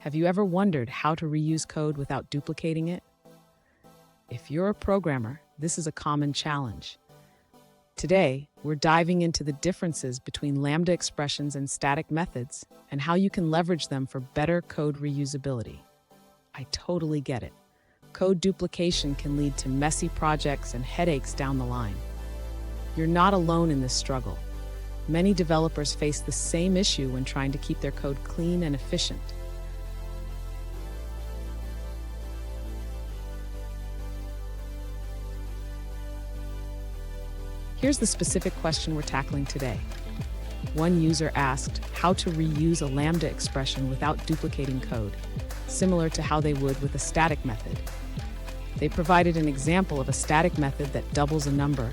Have you ever wondered how to reuse code without duplicating it? If you're a programmer, this is a common challenge. Today, we're diving into the differences between Lambda expressions and static methods and how you can leverage them for better code reusability. I totally get it. Code duplication can lead to messy projects and headaches down the line. You're not alone in this struggle. Many developers face the same issue when trying to keep their code clean and efficient. Here's the specific question we're tackling today. One user asked how to reuse a Lambda expression without duplicating code, similar to how they would with a static method. They provided an example of a static method that doubles a number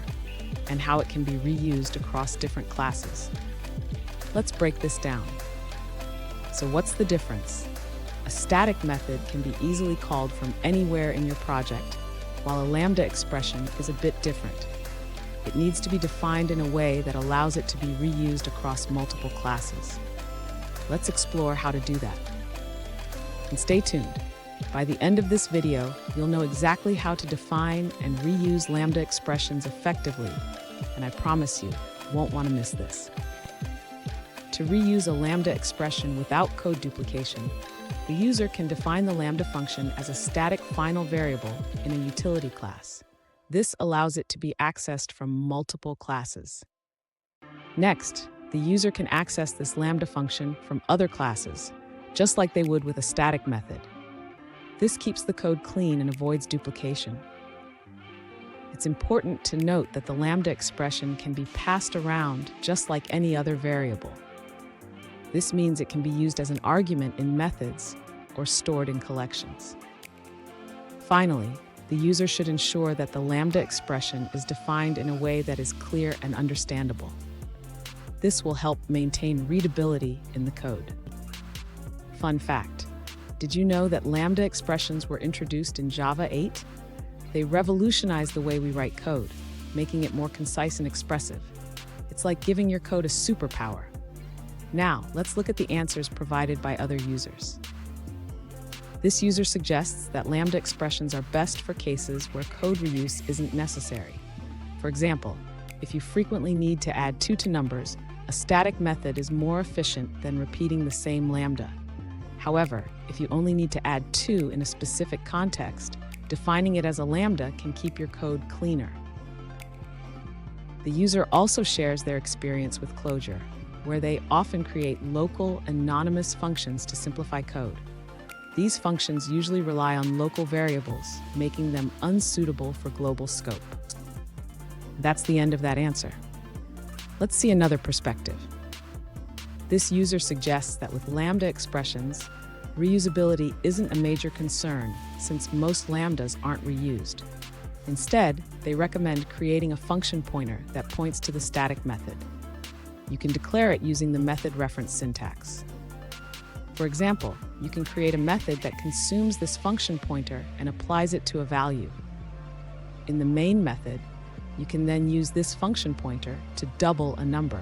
and how it can be reused across different classes. Let's break this down. So what's the difference? A static method can be easily called from anywhere in your project, while a Lambda expression is a bit different. It needs to be defined in a way that allows it to be reused across multiple classes. Let's explore how to do that. And stay tuned. By the end of this video, you'll know exactly how to define and reuse Lambda expressions effectively, and I promise you won't want to miss this. To reuse a Lambda expression without code duplication, the user can define the Lambda function as a static final variable in a utility class. This allows it to be accessed from multiple classes. Next, the user can access this Lambda function from other classes, just like they would with a static method. This keeps the code clean and avoids duplication. It's important to note that the Lambda expression can be passed around just like any other variable. This means it can be used as an argument in methods or stored in collections. Finally, the user should ensure that the Lambda expression is defined in a way that is clear and understandable. This will help maintain readability in the code. Fun fact: did you know that Lambda expressions were introduced in Java 8? They revolutionized the way we write code, making it more concise and expressive. It's like giving your code a superpower. Now, let's look at the answers provided by other users. This user suggests that Lambda expressions are best for cases where code reuse isn't necessary. For example, if you frequently need to add 2 to numbers, a static method is more efficient than repeating the same Lambda. However, if you only need to add 2 in a specific context, defining it as a Lambda can keep your code cleaner. The user also shares their experience with Clojure, where they often create local, anonymous functions to simplify code. These functions usually rely on local variables, making them unsuitable for global scope. That's the end of that answer. Let's see another perspective. This user suggests that with Lambda expressions, reusability isn't a major concern since most Lambdas aren't reused. Instead, they recommend creating a function pointer that points to the static method. You can declare it using the method reference syntax. For example, you can create a method that consumes this function pointer and applies it to a value. In the main method, you can then use this function pointer to double a number.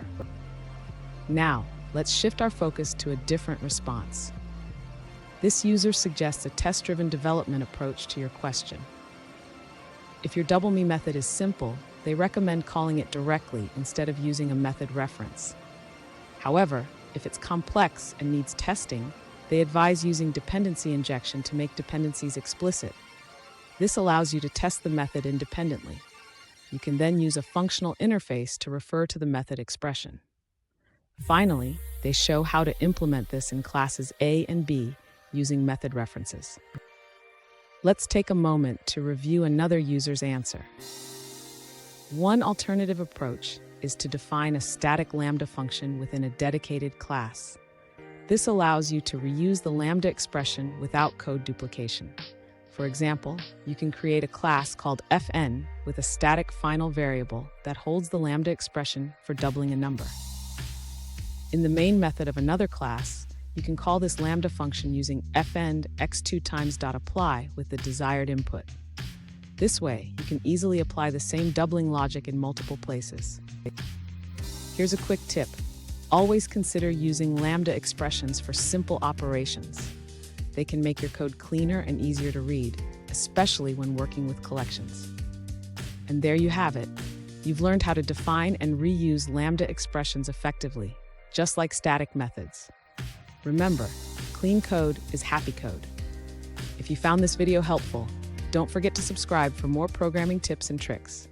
Now, let's shift our focus to a different response. This user suggests a test-driven development approach to your question. If your double me method is simple, they recommend calling it directly instead of using a method reference. However, if it's complex and needs testing, they advise using dependency injection to make dependencies explicit. This allows you to test the method independently. You can then use a functional interface to refer to the method expression. Finally, they show how to implement this in classes A and B using method references. Let's take a moment to review another user's answer. One alternative approach is to define a static Lambda function within a dedicated class. This allows you to reuse the Lambda expression without code duplication. For example, you can create a class called fn with a static final variable that holds the Lambda expression for doubling a number. In the main method of another class, you can call this Lambda function using fn x2times.apply with the desired input. This way, you can easily apply the same doubling logic in multiple places. Here's a quick tip. Always consider using Lambda expressions for simple operations. they can make your code cleaner and easier to read, especially when working with collections. And there you have it. You've learned how to define and reuse Lambda expressions effectively, just like static methods. Remember, clean code is happy code. If you found this video helpful, don't forget to subscribe for more programming tips and tricks.